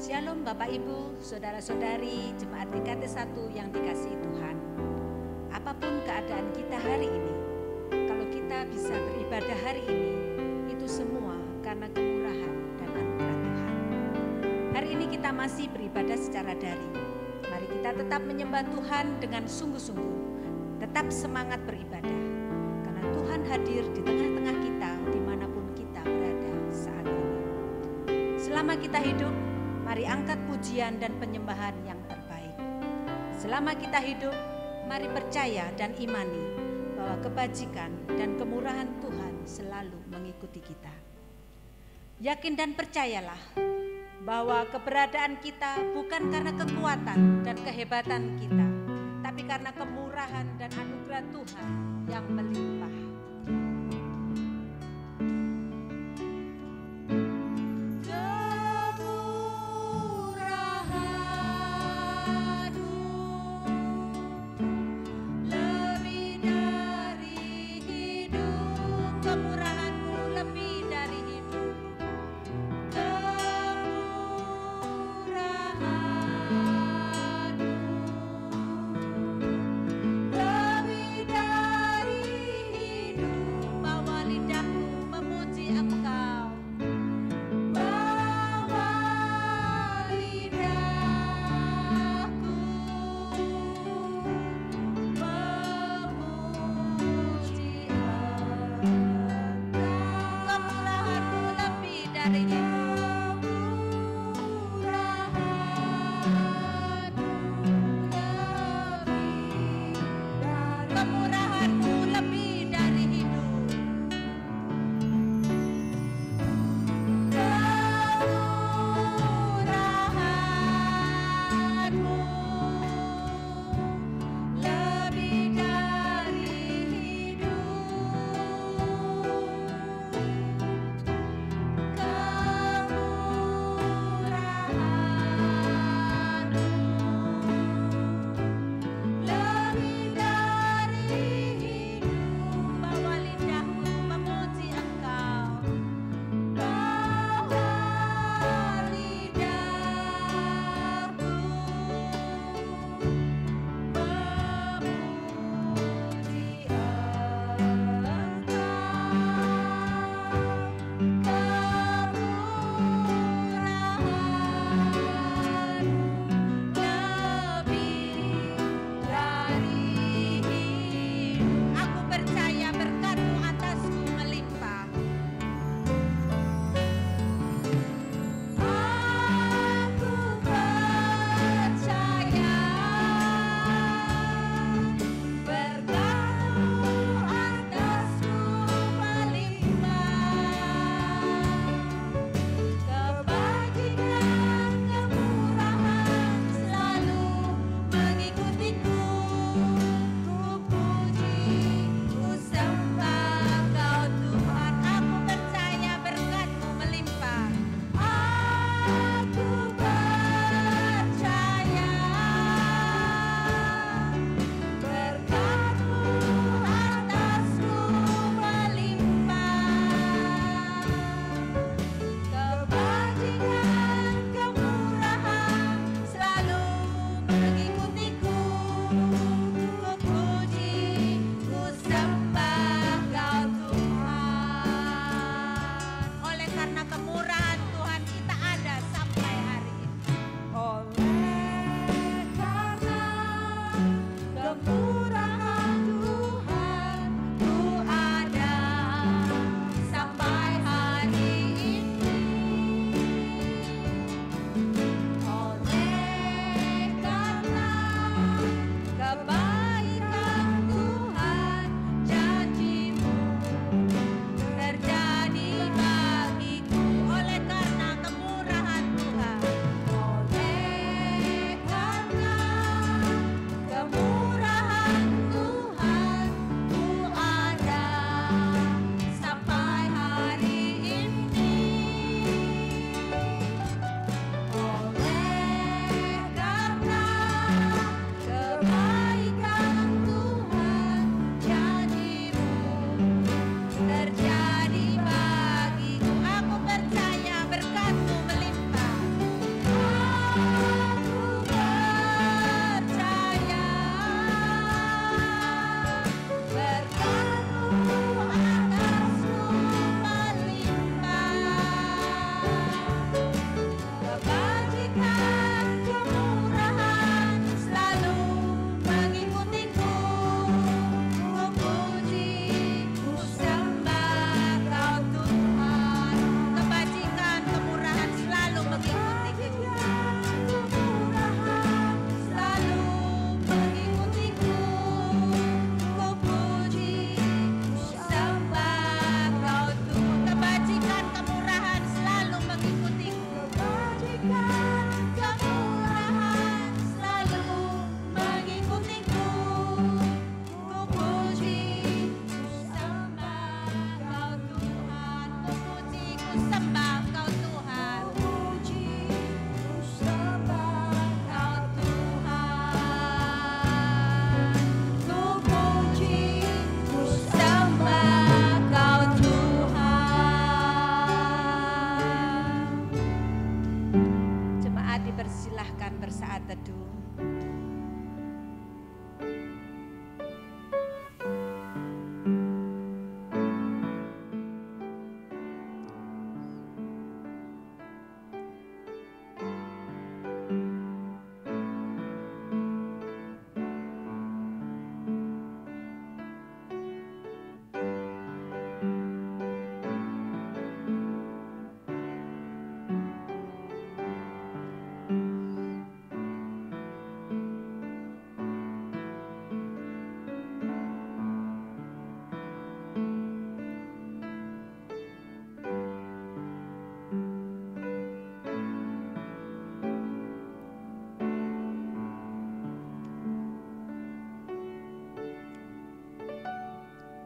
Shalom Bapak Ibu, Saudara-saudari, Jemaat GKT 1 yang dikasihi Tuhan. Apapun keadaan kita hari ini, kalau kita bisa beribadah hari ini, itu semua karena kemurahan dan anugerah Tuhan. Hari ini kita masih beribadah secara daring. Mari kita tetap menyembah Tuhan dengan sungguh-sungguh, tetap semangat beribadah. Karena Tuhan hadir di tengah-tengah kita dimanapun kita berada saat ini. Selama kita hidup, mari angkat pujian dan penyembahan yang terbaik. Selama kita hidup, mari percaya dan imani bahwa kebajikan dan kemurahan Tuhan selalu mengikuti kita. Yakin dan percayalah bahwa keberadaan kita bukan karena kekuatan dan kehebatan kita, tapi karena kemurahan dan anugerah Tuhan yang melimpah. Lebih dari saat teduh.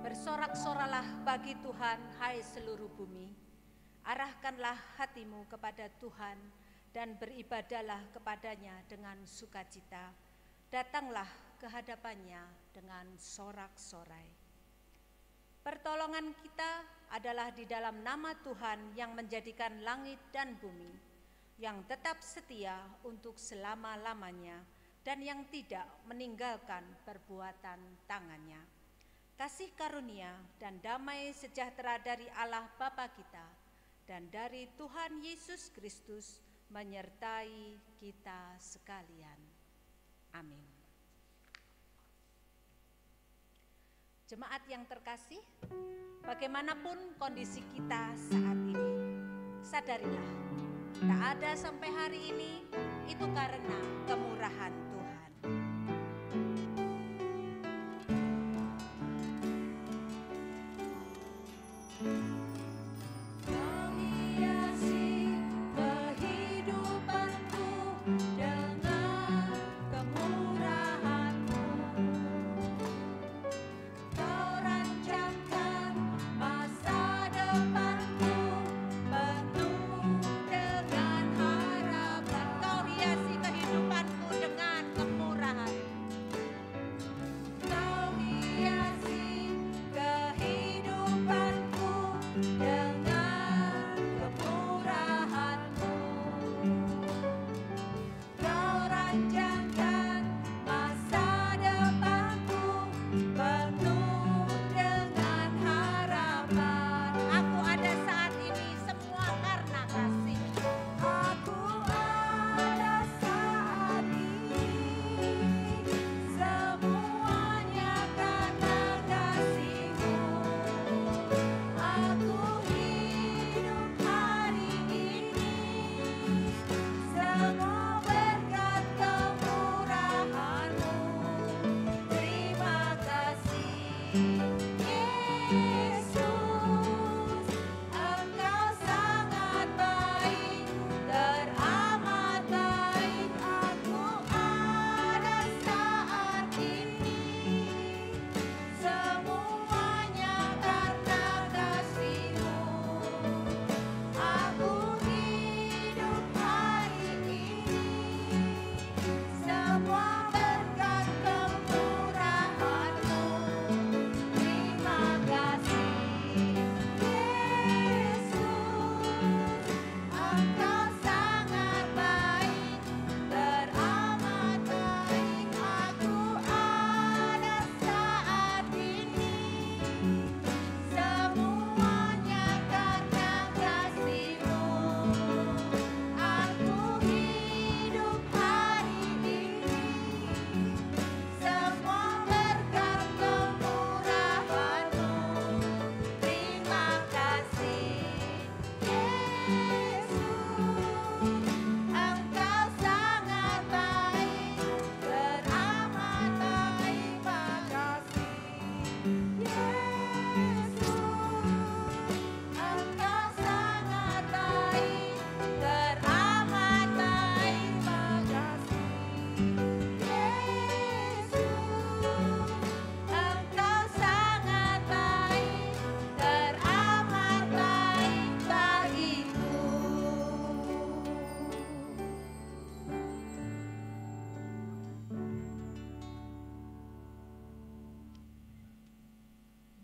Bersorak-soralah bagi Tuhan, hai seluruh bumi. Arahkanlah hatimu kepada Tuhan dan beribadahlah kepadanya dengan sukacita. Datanglah ke hadapannya dengan sorak-sorai. Pertolongan kita adalah di dalam nama Tuhan yang menjadikan langit dan bumi, yang tetap setia untuk selama-lamanya dan yang tidak meninggalkan perbuatan tangannya. Kasih karunia dan damai sejahtera dari Allah Bapa kita dan dari Tuhan Yesus Kristus menyertai kita sekalian. Amin. Jemaat yang terkasih, bagaimanapun kondisi kita saat ini, sadarilah, tak ada sampai hari ini itu karena kemurahan Tuhan.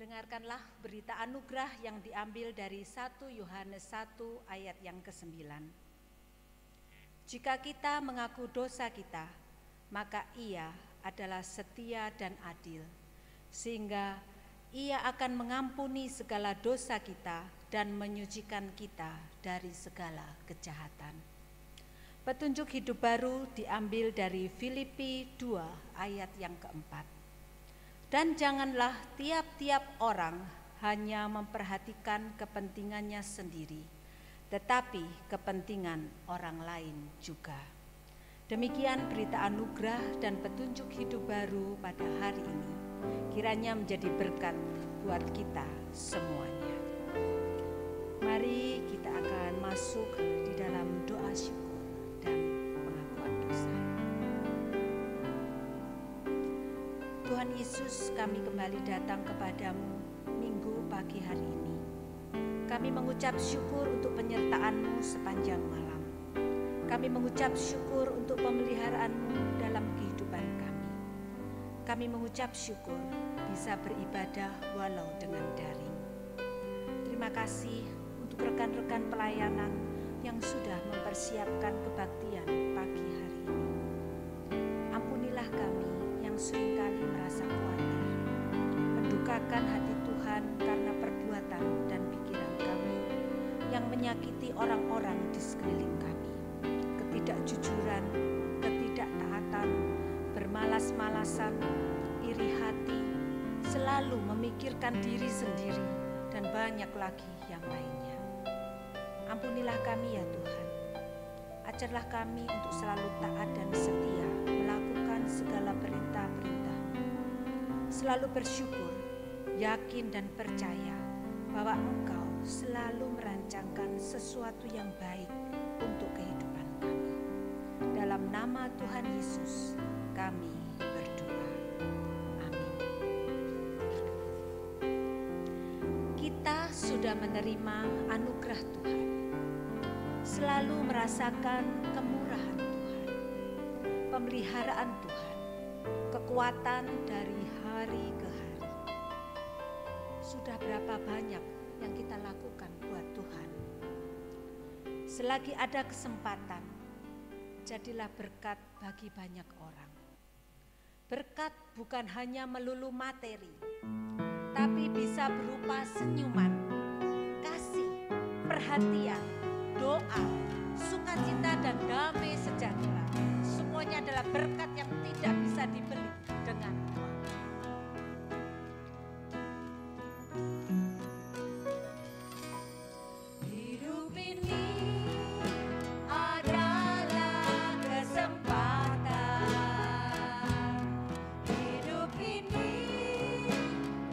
Dengarkanlah berita anugerah yang diambil dari 1 Yohanes 1 ayat yang ke-9. Jika kita mengaku dosa kita, maka Ia adalah setia dan adil, sehingga Ia akan mengampuni segala dosa kita dan menyucikan kita dari segala kejahatan. Petunjuk hidup baru diambil dari Filipi 2 ayat yang keempat. Dan janganlah tiap-tiap orang hanya memperhatikan kepentingannya sendiri, tetapi kepentingan orang lain juga. Demikian berita anugerah dan petunjuk hidup baru pada hari ini. Kiranya menjadi berkat buat kita semuanya. Mari kita akan masuk di dalam doa syukur dan pengakuan dosa. Tuhan Yesus, kami kembali datang kepadamu minggu pagi hari ini. Kami mengucap syukur untuk penyertaan-Mu sepanjang malam. Kami mengucap syukur untuk pemeliharaan-Mu dalam kehidupan kami. Kami mengucap syukur bisa beribadah walau dengan daring. Terima kasih untuk rekan-rekan pelayanan yang sudah mempersiapkan kebaktian pagi hari ini. Ampunilah kami yang seringkali merasa khawatir, mendukakan hati Tuhan karena perbuatan dan pikiran kami yang menyakiti orang-orang di sekeliling kami. Ketidakjujuran, ketidaktaatan, bermalas-malasan, iri hati, selalu memikirkan diri sendiri, dan banyak lagi yang lainnya. Ampunilah kami ya Tuhan. Ajarlah kami untuk selalu taat dan setia melakukan segala perintah-perintah-Mu. Selalu bersyukur, yakin dan percaya bahwa Engkau selalu merancangkan sesuatu yang baik untuk kehidupan kami. Dalam nama Tuhan Yesus kami berdoa. Amin. Kita sudah menerima anugerah Tuhan, selalu merasakan kemurahan Tuhan, pemeliharaan Tuhan, kekuatan dari hari ke hari. Sudah berapa banyak yang kita lakukan buat Tuhan? Selagi ada kesempatan, jadilah berkat bagi banyak orang. Berkat bukan hanya melulu materi, tapi bisa berupa senyuman, kasih, perhatian, doa, sukacita dan damai sejahtera. Semuanya adalah berkat yang tidak bisa dibeli dengan uang. Hidup ini adalah kesempatan. Hidup ini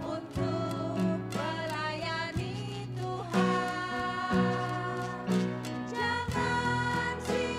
untuk melayani Tuhan. Jangan sia-sia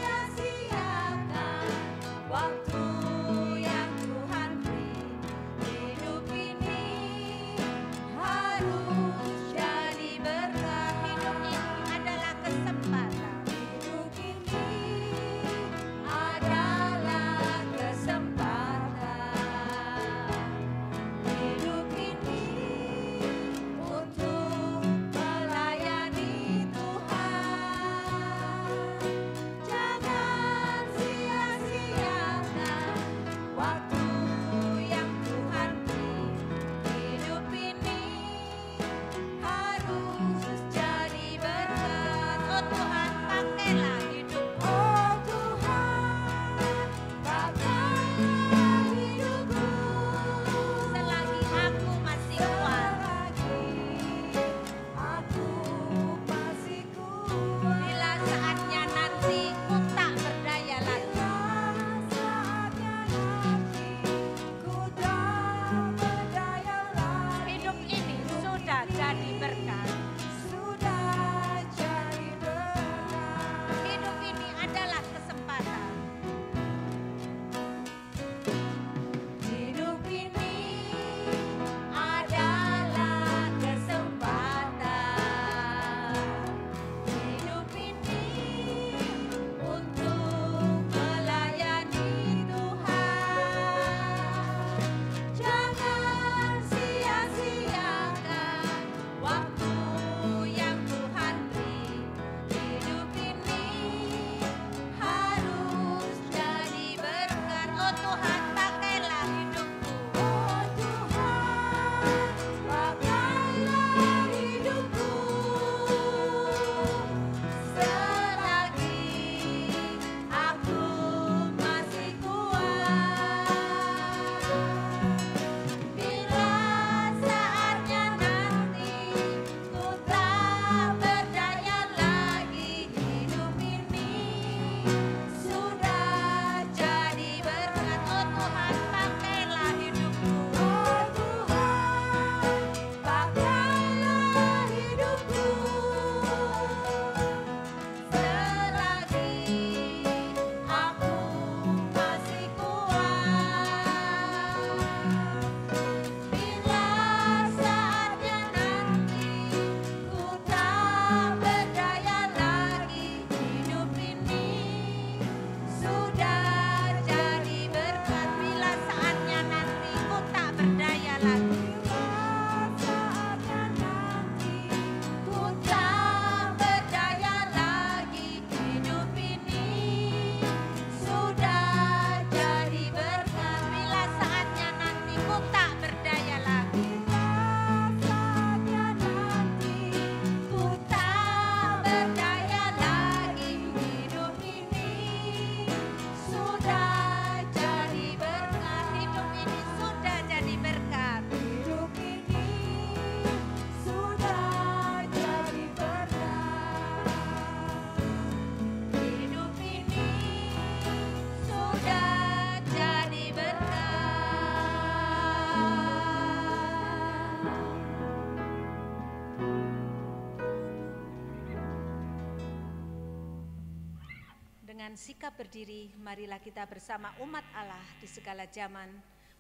Dengan sikap berdiri, marilah kita bersama umat Allah di segala zaman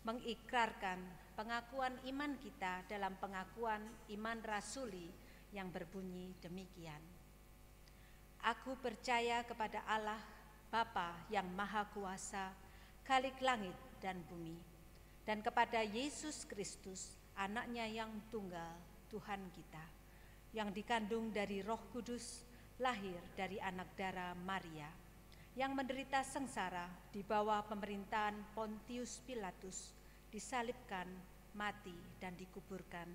mengikrarkan pengakuan iman kita dalam pengakuan iman rasuli yang berbunyi demikian. Aku percaya kepada Allah, Bapa yang Maha Kuasa, Khalik langit dan bumi, dan kepada Yesus Kristus, anaknya yang tunggal, Tuhan kita, yang dikandung dari Roh Kudus, lahir dari anak darah Maria, yang menderita sengsara di bawah pemerintahan Pontius Pilatus, disalibkan, mati, dan dikuburkan,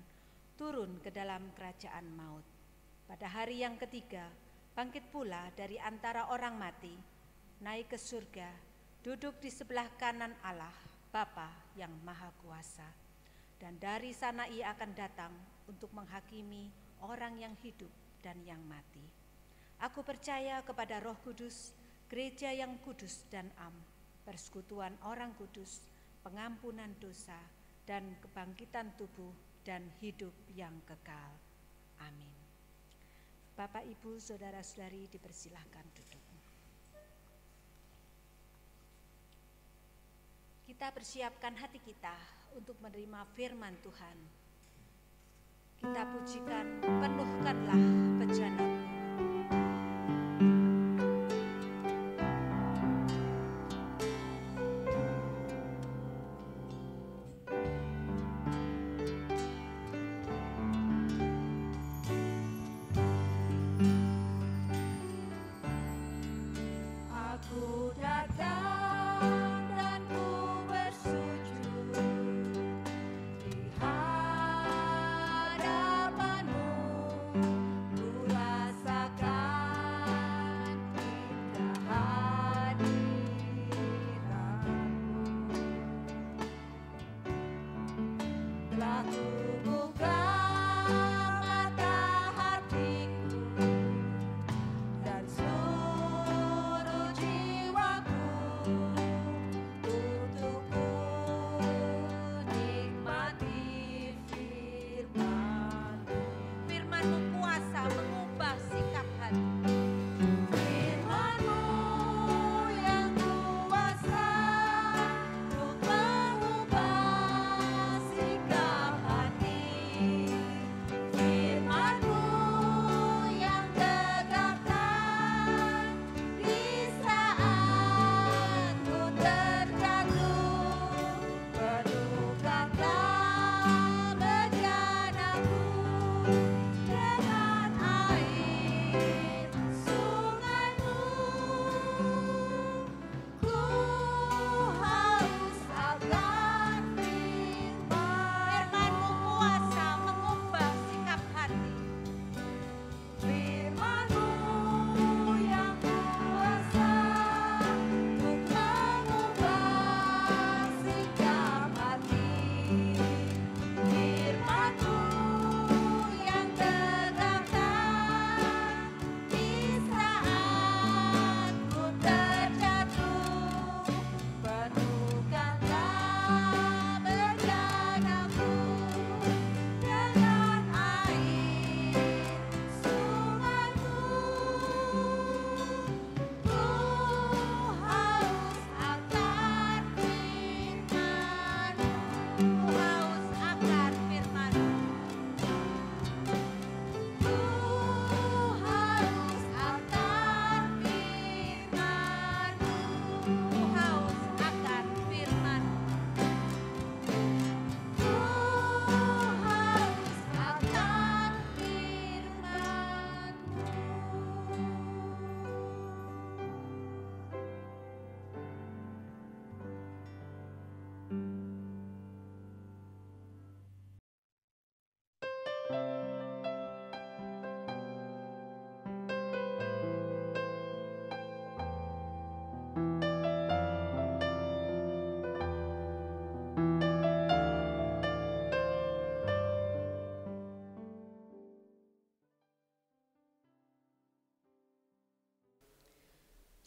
turun ke dalam kerajaan maut. Pada hari yang ketiga, bangkit pula dari antara orang mati, naik ke surga, duduk di sebelah kanan Allah, Bapa yang Maha Kuasa. Dan dari sana ia akan datang untuk menghakimi orang yang hidup dan yang mati. Aku percaya kepada Roh Kudus, gereja yang kudus dan am, persekutuan orang kudus, pengampunan dosa, dan kebangkitan tubuh dan hidup yang kekal. Amin. Bapak, Ibu, saudara-saudari dipersilahkan duduk. Kita persiapkan hati kita untuk menerima firman Tuhan. Kita pujikan, penuhkanlah bejanaku.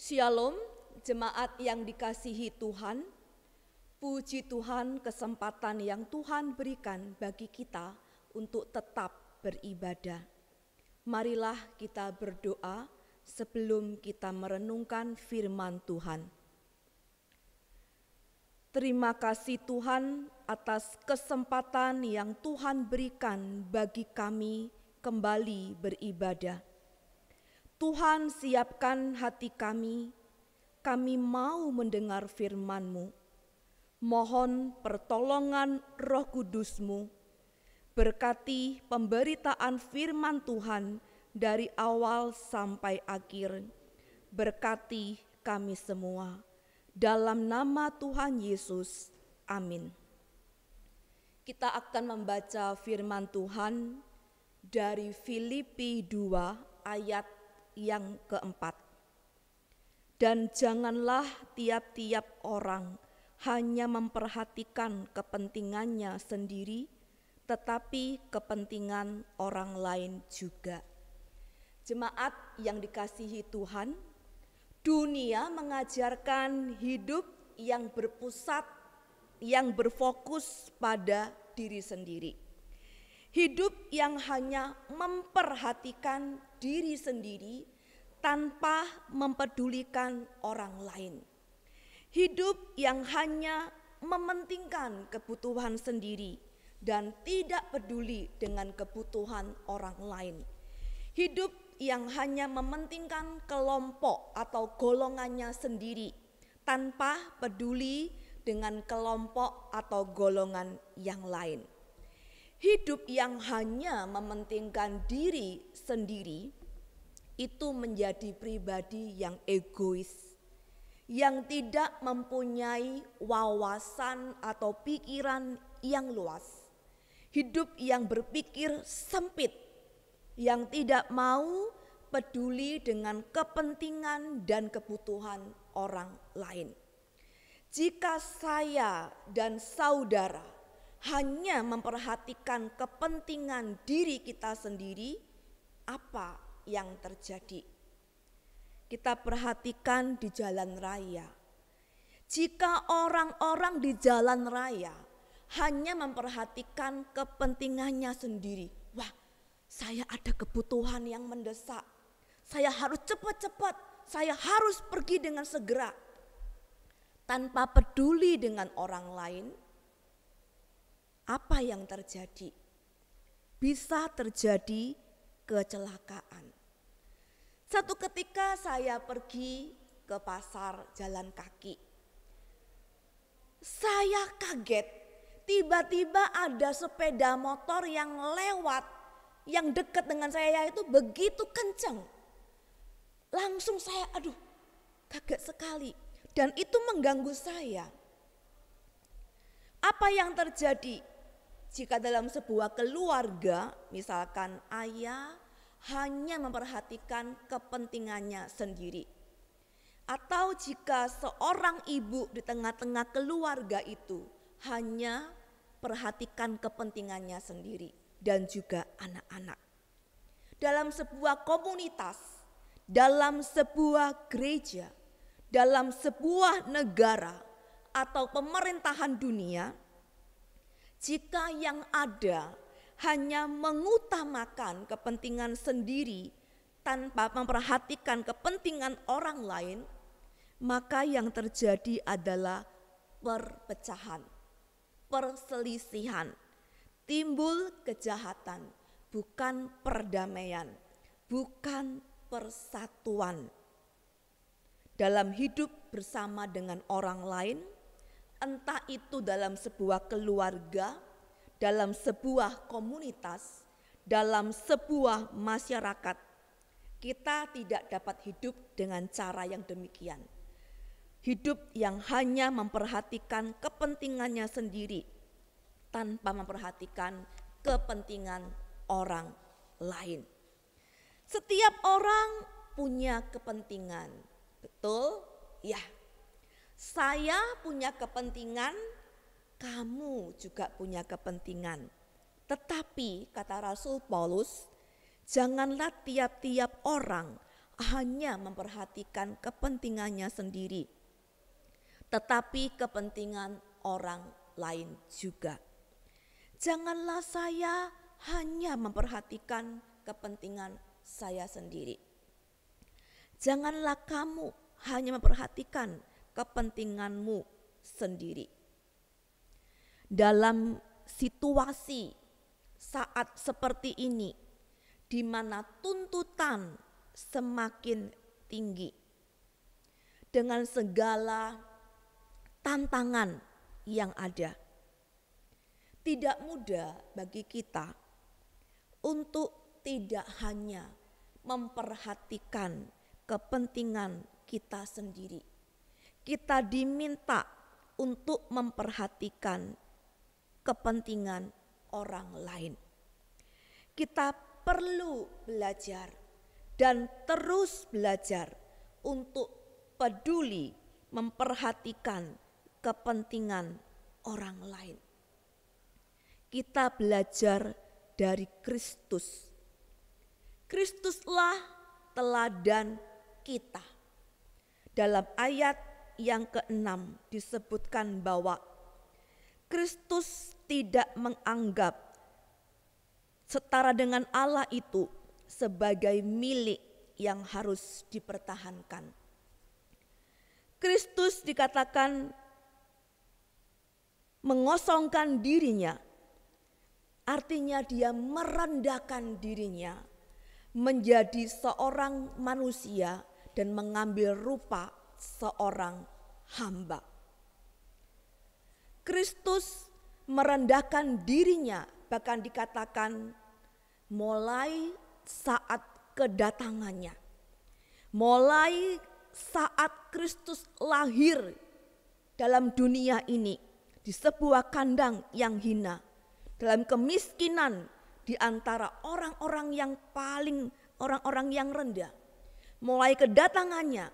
Shalom, jemaat yang dikasihi Tuhan. Puji Tuhan kesempatan yang Tuhan berikan bagi kita untuk tetap beribadah. Marilah kita berdoa sebelum kita merenungkan firman Tuhan. Terima kasih Tuhan atas kesempatan yang Tuhan berikan bagi kami kembali beribadah. Tuhan, siapkan hati kami mau mendengar firman-Mu. Mohon pertolongan Roh Kudus-Mu, berkati pemberitaan firman Tuhan dari awal sampai akhir. Berkati kami semua. Dalam nama Tuhan Yesus, amin. Kita akan membaca firman Tuhan dari Filipi 2 ayat yang keempat. Dan janganlah tiap-tiap orang hanya memperhatikan kepentingannya sendiri, tetapi kepentingan orang lain juga. Jemaat yang dikasihi Tuhan, dunia mengajarkan hidup yang berpusat, yang berfokus pada diri sendiri. Hidup yang hanya memperhatikan diri sendiri tanpa mempedulikan orang lain. Hidup yang hanya mementingkan kebutuhan sendiri dan tidak peduli dengan kebutuhan orang lain. Hidup yang hanya mementingkan kelompok atau golongannya sendiri tanpa peduli dengan kelompok atau golongan yang lain. Hidup yang hanya mementingkan diri sendiri itu menjadi pribadi yang egois, yang tidak mempunyai wawasan atau pikiran yang luas. Hidup yang berpikir sempit, yang tidak mau peduli dengan kepentingan dan kebutuhan orang lain. Jika saya dan saudara hanya memperhatikan kepentingan diri kita sendiri, apa yang terjadi? Kita perhatikan di jalan raya. Jika orang-orang di jalan raya hanya memperhatikan kepentingannya sendiri, wah, saya ada kebutuhan yang mendesak, saya harus cepat-cepat, saya harus pergi dengan segera. Tanpa peduli dengan orang lain, apa yang terjadi? Bisa terjadi kecelakaan. Satu ketika saya pergi ke pasar jalan kaki. Saya kaget, tiba-tiba ada sepeda motor yang lewat, yang dekat dengan saya itu begitu kencang. Langsung saya kaget sekali dan itu mengganggu saya. Apa yang terjadi jika dalam sebuah keluarga, misalkan ayah hanya memperhatikan kepentingannya sendiri, atau jika seorang ibu di tengah-tengah keluarga itu hanya perhatikan kepentingannya sendiri dan juga anak-anak. Dalam sebuah komunitas, dalam sebuah gereja, dalam sebuah negara atau pemerintahan dunia, jika yang ada hanya mengutamakan kepentingan sendiri tanpa memperhatikan kepentingan orang lain, maka yang terjadi adalah perpecahan, perselisihan, timbul kejahatan, bukan perdamaian, bukan persatuan. Dalam hidup bersama dengan orang lain, entah itu dalam sebuah keluarga, dalam sebuah komunitas, dalam sebuah masyarakat, kita tidak dapat hidup dengan cara yang demikian. Hidup yang hanya memperhatikan kepentingannya sendiri tanpa memperhatikan kepentingan orang lain. Setiap orang punya kepentingan, betul? Ya, saya punya kepentingan, kamu juga punya kepentingan. Tetapi kata Rasul Paulus, janganlah tiap-tiap orang hanya memperhatikan kepentingannya sendiri, tetapi kepentingan orang lain juga. Janganlah saya hanya memperhatikan kepentingan saya sendiri. Janganlah kamu hanya memperhatikan kepentinganmu sendiri. Dalam situasi saat seperti ini, di mana tuntutan semakin tinggi, dengan segala tantangan yang ada, tidak mudah bagi kita untuk tidak hanya memperhatikan kepentingan kita sendiri. Kita diminta untuk memperhatikan kepentingan orang lain. Kita perlu belajar dan terus belajar untuk peduli memperhatikan kepentingan orang lain. Kita belajar dari Kristus. Kristuslah teladan kita. Dalam ayat yang ke-6 disebutkan bahwa Kristus tidak menganggap setara dengan Allah itu sebagai milik yang harus dipertahankan. Kristus dikatakan mengosongkan dirinya, artinya dia merendahkan dirinya menjadi seorang manusia dan mengambil rupa seorang hamba. Kristus merendahkan dirinya, bahkan dikatakan mulai saat kedatangannya, mulai saat Kristus lahir dalam dunia ini di sebuah kandang yang hina, dalam kemiskinan di antara orang-orang yang rendah. Mulai kedatangannya,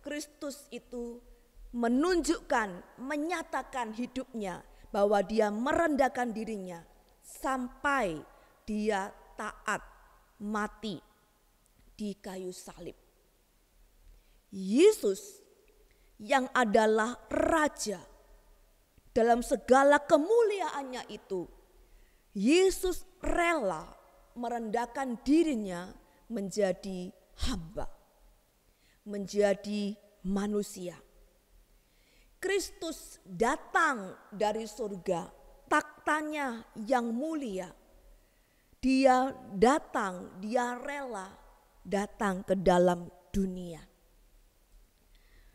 Kristus itu menunjukkan, menyatakan hidupnya bahwa dia merendahkan dirinya sampai dia taat mati di kayu salib. Yesus yang adalah Raja dalam segala kemuliaannya itu, Yesus rela merendahkan dirinya menjadi hamba, menjadi manusia. Kristus datang dari surga, taktanya yang mulia. Dia datang, dia rela datang ke dalam dunia.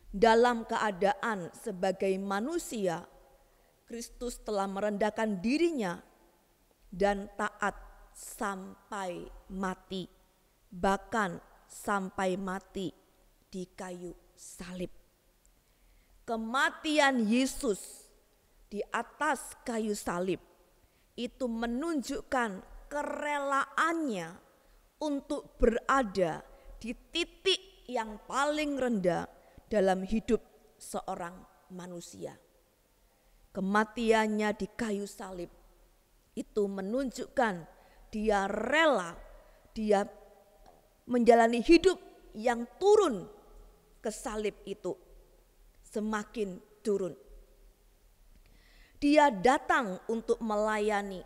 Dalam keadaan sebagai manusia, Kristus telah merendahkan dirinya dan taat sampai mati, bahkan sampai mati di kayu salib. Kematian Yesus di atas kayu salib itu menunjukkan kerelaannya untuk berada di titik yang paling rendah dalam hidup seorang manusia. Kematiannya di kayu salib itu menunjukkan dia rela, dia menjalani hidup yang turun ke salib itu, semakin turun. Dia datang untuk melayani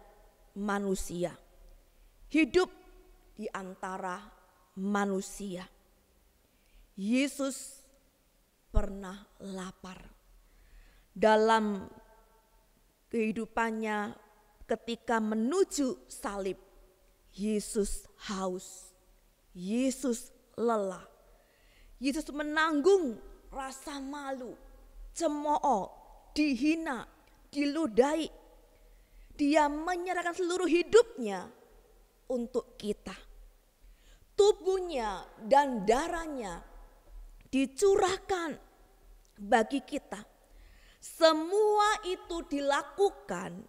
manusia, hidup di antara manusia. Yesus pernah lapar. Dalam kehidupannya ketika menuju salib, Yesus haus, Yesus lelah, Yesus menanggung rasa malu, cemooh, dihina, diludahi. Dia menyerahkan seluruh hidupnya untuk kita. Tubuhnya dan darahnya dicurahkan bagi kita. Semua itu dilakukan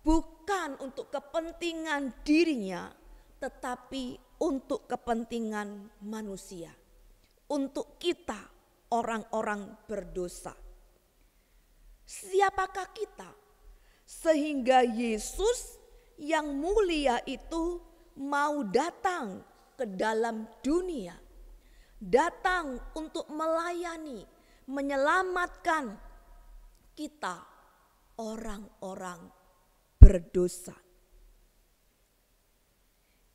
bukan untuk kepentingan dirinya, tetapi untuk kepentingan manusia, untuk kita orang-orang berdosa. Siapakah kita sehingga Yesus yang mulia itu mau datang ke dalam dunia, datang untuk melayani, menyelamatkan kita orang-orang berdosa.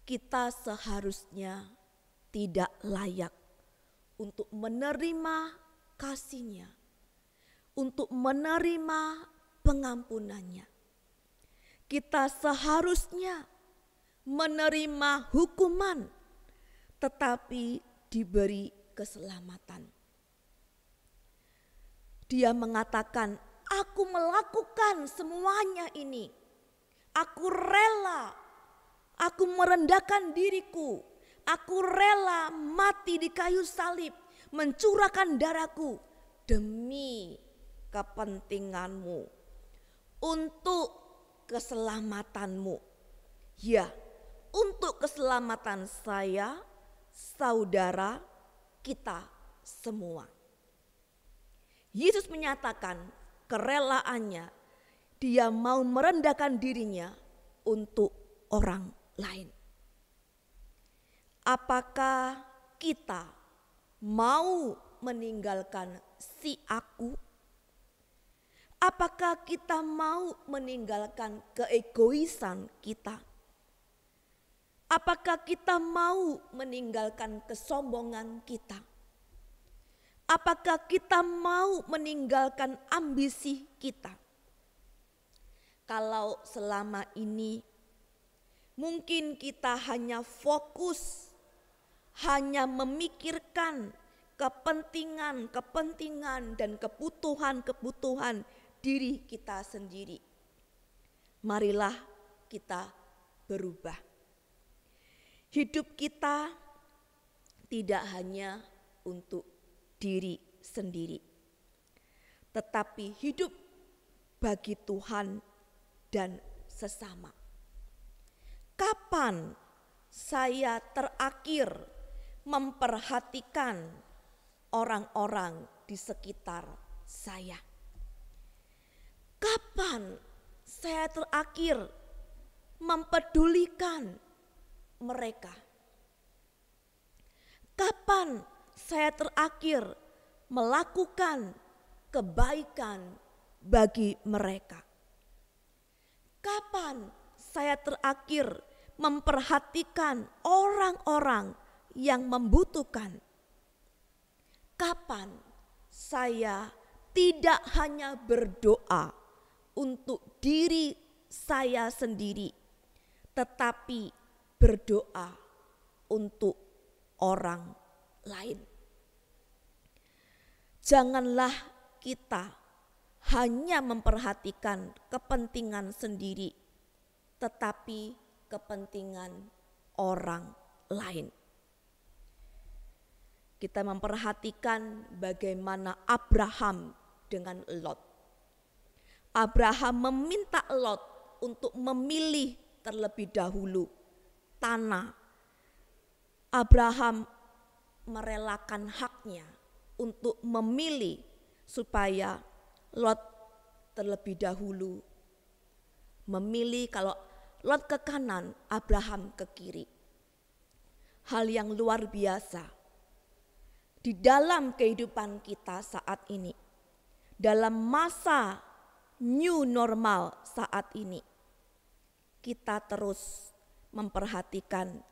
Kita seharusnya tidak layak untuk menerima kasih-Nya, untuk menerima pengampunannya. Kita seharusnya menerima hukuman, tetapi diberi keselamatan. Dia mengatakan, aku melakukan semuanya ini. Aku rela, aku merendahkan diriku. Aku rela mati di kayu salib, mencurahkan darahku demi kepentinganmu, untuk keselamatanmu. Ya, untuk keselamatan saya, saudara, kita semua. Yesus menyatakan kerelaannya, dia mau merendahkan dirinya untuk orang lain. Apakah kita mau meninggalkan si aku? Apakah kita mau meninggalkan keegoisan kita? Apakah kita mau meninggalkan kesombongan kita? Apakah kita mau meninggalkan ambisi kita? Kalau selama ini mungkin kita hanya fokus, hanya memikirkan kepentingan dan kebutuhan diri kita sendiri. Marilah kita berubah. Hidup kita tidak hanya untuk diri sendiri, tetapi hidup bagi Tuhan dan sesama. Kapan saya terakhir memperhatikan orang-orang di sekitar saya? Kapan saya terakhir mempedulikan mereka? Kapan saya terakhir melakukan kebaikan bagi mereka? Kapan saya terakhir memperhatikan orang-orang yang membutuhkan? Kapan saya tidak hanya berdoa untuk diri saya sendiri, tetapi berdoa untuk orang lain? Janganlah kita hanya memperhatikan kepentingan sendiri, tetapi kepentingan orang lain. Kita memperhatikan bagaimana Abraham dengan Lot. Abraham meminta Lot untuk memilih terlebih dahulu tanah. Abraham merelakan haknya untuk memilih supaya Lot terlebih dahulu memilih, kalau Lot ke kanan, Abraham ke kiri. Hal yang luar biasa di dalam kehidupan kita saat ini, dalam masa new normal saat ini, kita terus memperhatikan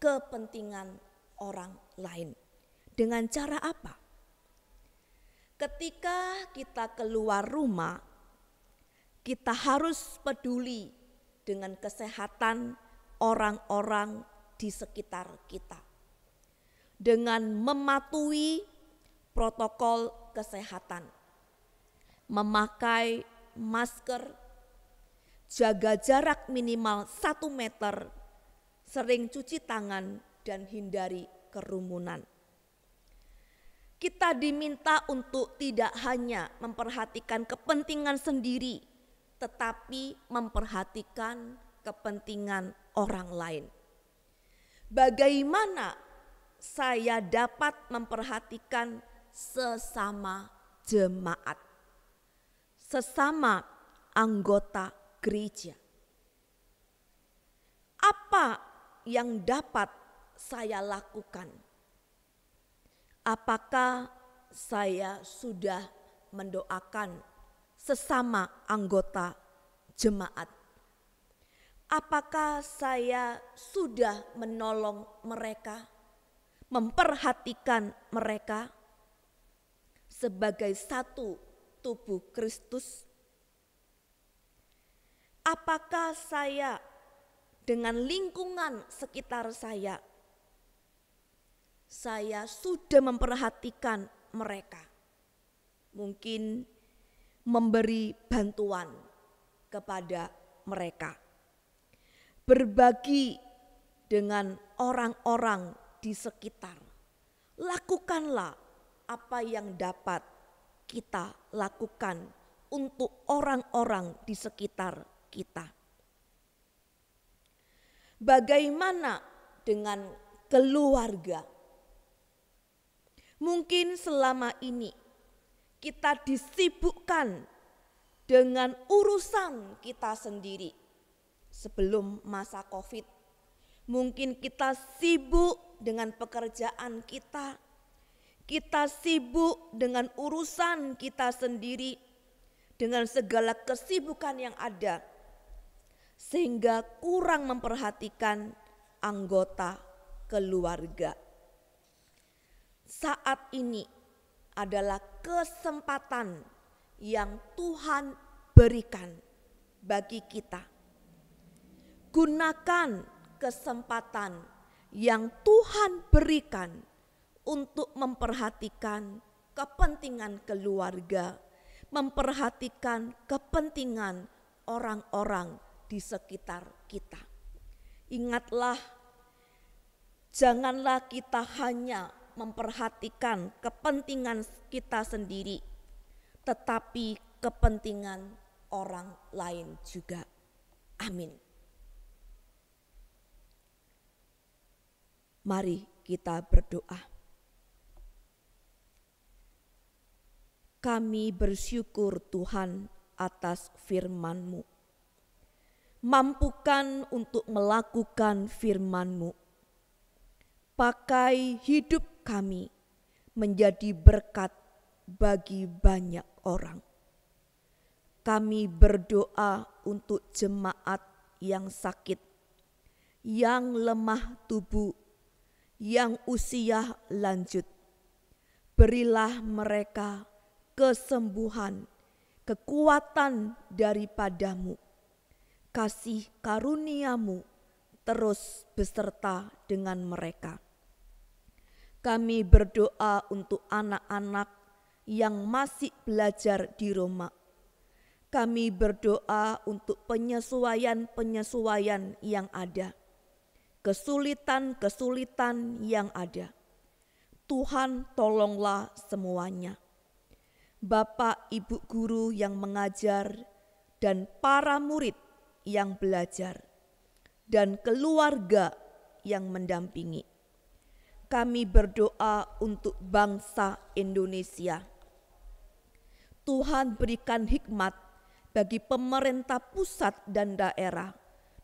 kepentingan orang lain. Dengan cara apa? Ketika kita keluar rumah, kita harus peduli dengan kesehatan orang-orang di sekitar kita, dengan mematuhi protokol kesehatan, memakai masker, jaga jarak minimal 1 meter, sering cuci tangan, dan hindari kerumunan. Kita diminta untuk tidak hanya memperhatikan kepentingan sendiri, tetapi memperhatikan kepentingan orang lain. Bagaimana saya dapat memperhatikan sesama jemaat, sesama anggota gereja? Apa yang dapat saya lakukan? Apakah saya sudah mendoakan sesama anggota jemaat? Apakah saya sudah menolong mereka, memperhatikan mereka sebagai satu tubuh Kristus? Apakah saya dengan lingkungan sekitar saya sudah memperhatikan mereka? Mungkin memberi bantuan kepada mereka, berbagi dengan orang-orang di sekitar. Lakukanlah apa yang dapat kita lakukan untuk orang-orang di sekitar kita. Bagaimana dengan keluarga? Mungkin selama ini kita disibukkan dengan urusan kita sendiri. Sebelum masa COVID, mungkin kita sibuk dengan pekerjaan kita sibuk dengan urusan kita sendiri, dengan segala kesibukan yang ada, sehingga kurang memperhatikan anggota keluarga. Saat ini adalah kesempatan yang Tuhan berikan bagi kita. Gunakan kesempatan yang Tuhan berikan untuk memperhatikan kepentingan keluarga, memperhatikan kepentingan orang-orang di sekitar kita. Ingatlah, janganlah kita hanya memperhatikan kepentingan kita sendiri, tetapi kepentingan orang lain juga. Amin. Mari kita berdoa. Kami bersyukur Tuhan atas firman-Mu. Mampukan untuk melakukan firman-Mu. Pakai hidup kami menjadi berkat bagi banyak orang. Kami berdoa untuk jemaat yang sakit, yang lemah tubuh, yang usia lanjut. Berilah mereka kesembuhan, kekuatan daripada-Mu. Kasih karunia-Mu terus beserta dengan mereka. Kami berdoa untuk anak-anak yang masih belajar di rumah. Kami berdoa untuk penyesuaian-penyesuaian yang ada, kesulitan-kesulitan yang ada. Tuhan, tolonglah semuanya. Bapak, Ibu guru yang mengajar dan para murid yang belajar dan keluarga yang mendampingi. Kami berdoa untuk bangsa Indonesia. Tuhan berikan hikmat bagi pemerintah pusat dan daerah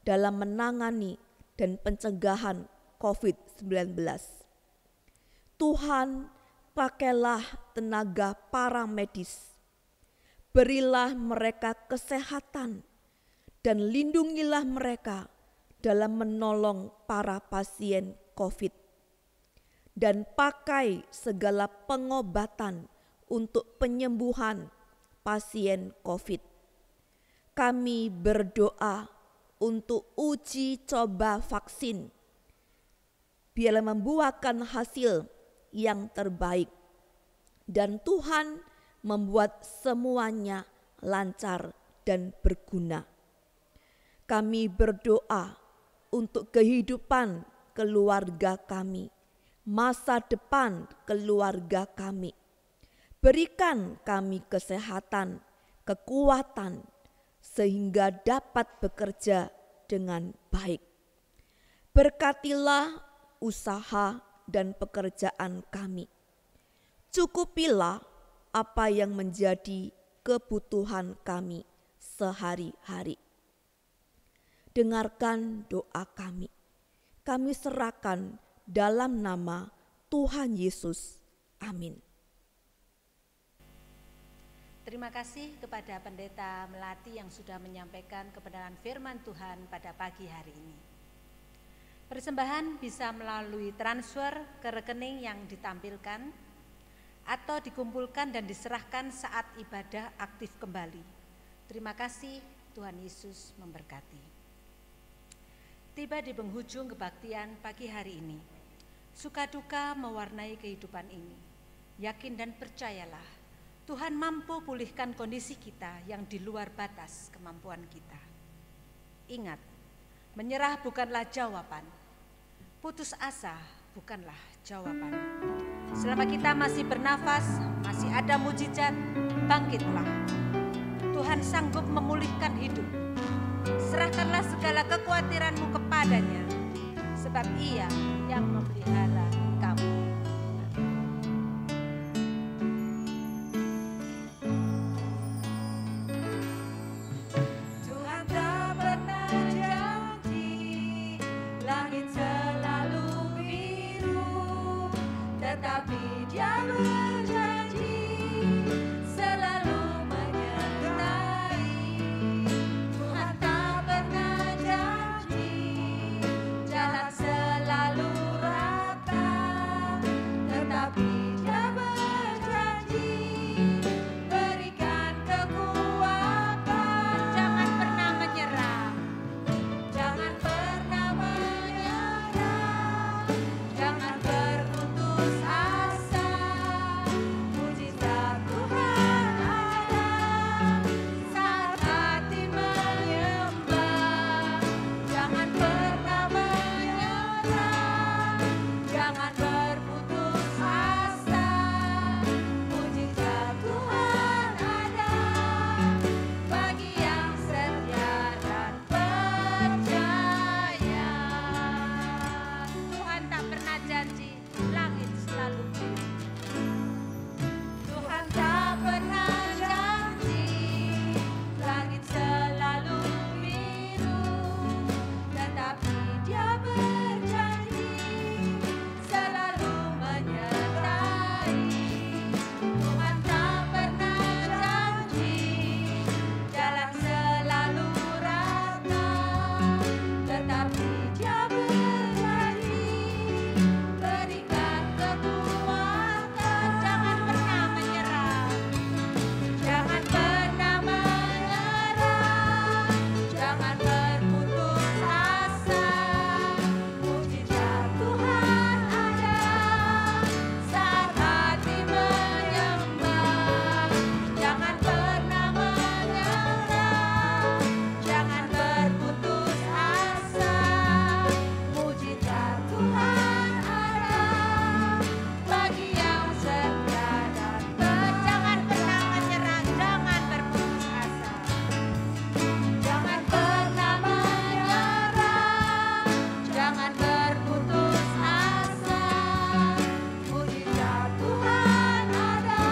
dalam menangani dan pencegahan COVID-19. Tuhan, pakailah tenaga para medis. Berilah mereka kesehatan dan lindungilah mereka dalam menolong para pasien COVID. Dan pakai segala pengobatan untuk penyembuhan pasien COVID. Kami berdoa untuk uji coba vaksin, biarlah membuahkan hasil yang terbaik. Dan Tuhan membuat semuanya lancar dan berguna. Kami berdoa untuk kehidupan keluarga kami, masa depan keluarga kami. Berikan kami kesehatan, kekuatan, sehingga dapat bekerja dengan baik. Berkatilah usaha dan pekerjaan kami. Cukupilah apa yang menjadi kebutuhan kami sehari-hari. Dengarkan doa kami. Kami serahkan dalam nama Tuhan Yesus. Amin. Terima kasih kepada Pendeta Melati yang sudah menyampaikan kebenaran firman Tuhan pada pagi hari ini. Persembahan bisa melalui transfer ke rekening yang ditampilkan atau dikumpulkan dan diserahkan saat ibadah aktif kembali. Terima kasih, Tuhan Yesus memberkati. Tiba di penghujung kebaktian pagi hari ini. Suka duka mewarnai kehidupan ini. Yakin dan percayalah, Tuhan mampu pulihkan kondisi kita yang di luar batas kemampuan kita. Ingat, menyerah bukanlah jawaban. Putus asa bukanlah jawaban. Selama kita masih bernafas, masih ada mujizat, bangkitlah. Tuhan sanggup memulihkan hidup. Serahkanlah segala kekhawatiranmu kepadanya, sebab Ia yang memelihara kamu. Tuhan tak pernah janji langit selalu biru, tetapi Dia berjanji selalu menyertai. Tuhan tak pernah janji jalan selalu rata, tetapi Dia berjanji berikan kekuatan. Jangan pernah menyerah, jangan pernah menyerah, jangan berputus asa. Mujizat Tuhan ada saat hati menyembah. Jangan pernah menyerah, jangan berputus asa. Mujizat Tuhan ada bagi yang setia dan percaya. Tuhan tak pernah janji langit selalu biru. Tuhan tak pernah janji langit selalu biru, tetapi Dia berjanji selalu menyertai. Tuhan tak pernah janji jalan selalu rata, tetapi Dia berjanji berikan kekuatan. Jangan pernah menyerah, jangan pernah menyerah, jangan berputus asa. Mujizat Tuhan ada saat hati menyembah. Jangan pernah menyerah, jangan berputus asa. Mujizat Tuhan ada bagi yang setia dan jangan pernah menyerah, jangan berputus asa. Jangan pernah menyerah, jangan berputus asa. Mujizat Tuhan ada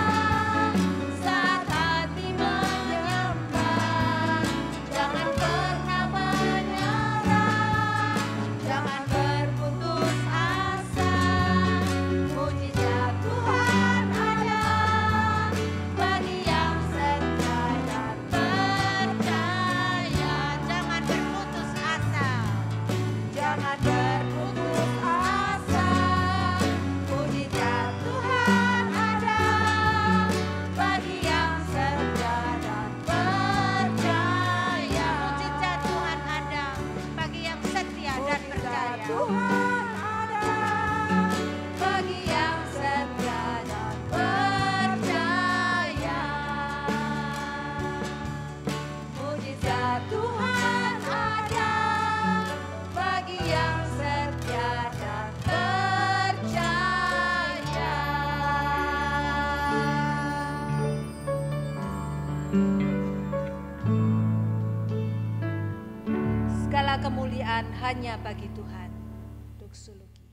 saat hati menyembah. Jangan pernah menyerah, jangan berputus asa. Mujizat Tuhan ada bagi yang setia dan percaya. Jangan berputus asa, jangan berputus asa. Mujizat Tuhan ada bagi yang setia dan percaya. Mujizat Tuhan ada bagi yang setia dan percaya. Tuhan ada bagi yang setia dan percaya. Mujizat Tuhan ada bagi yang setia dan percaya. Segala kemuliaan hanya bagi Tuhan. Doksologi.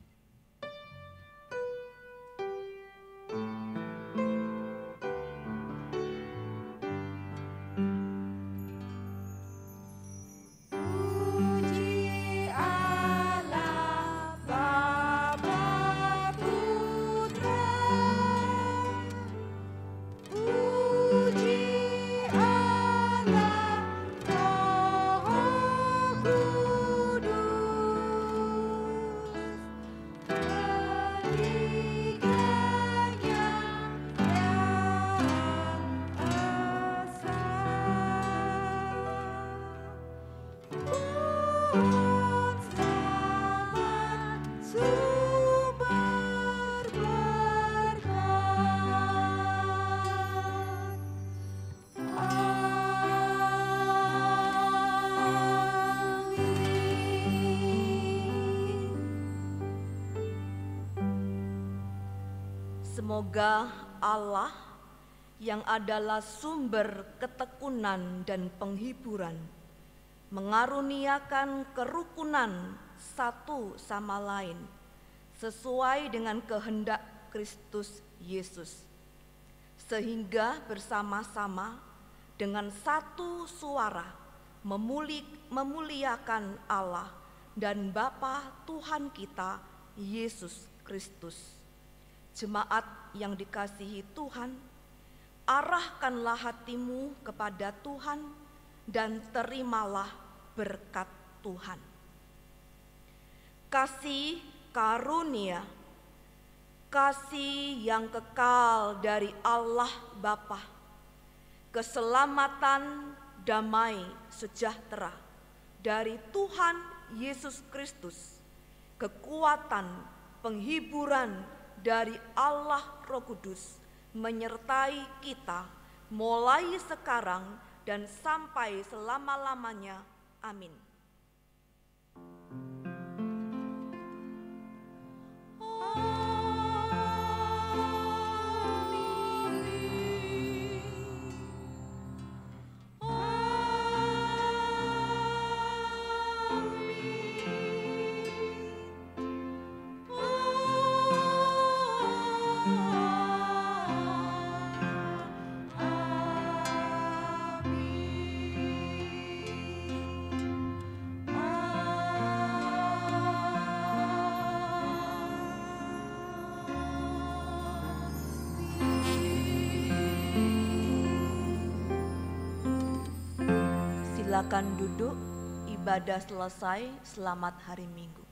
Puji Allah Bapa Putra, puji Allah Roh Kudus. Semoga Allah yang adalah sumber ketekunan dan penghiburan mengaruniakan kerukunan satu sama lain sesuai dengan kehendak Kristus Yesus, sehingga bersama-sama dengan satu suara memuliakan Allah dan Bapa Tuhan kita Yesus Kristus. Jemaat yang dikasihi Tuhan, arahkanlah hatimu kepada Tuhan dan terimalah berkat Tuhan. Kasih karunia, kasih yang kekal dari Allah Bapa, keselamatan, damai, sejahtera dari Tuhan Yesus Kristus, kekuatan, penghiburan dari Allah Roh Kudus menyertai kita mulai sekarang dan sampai selama-lamanya. Amin. Silakan duduk, ibadah selesai, selamat hari Minggu.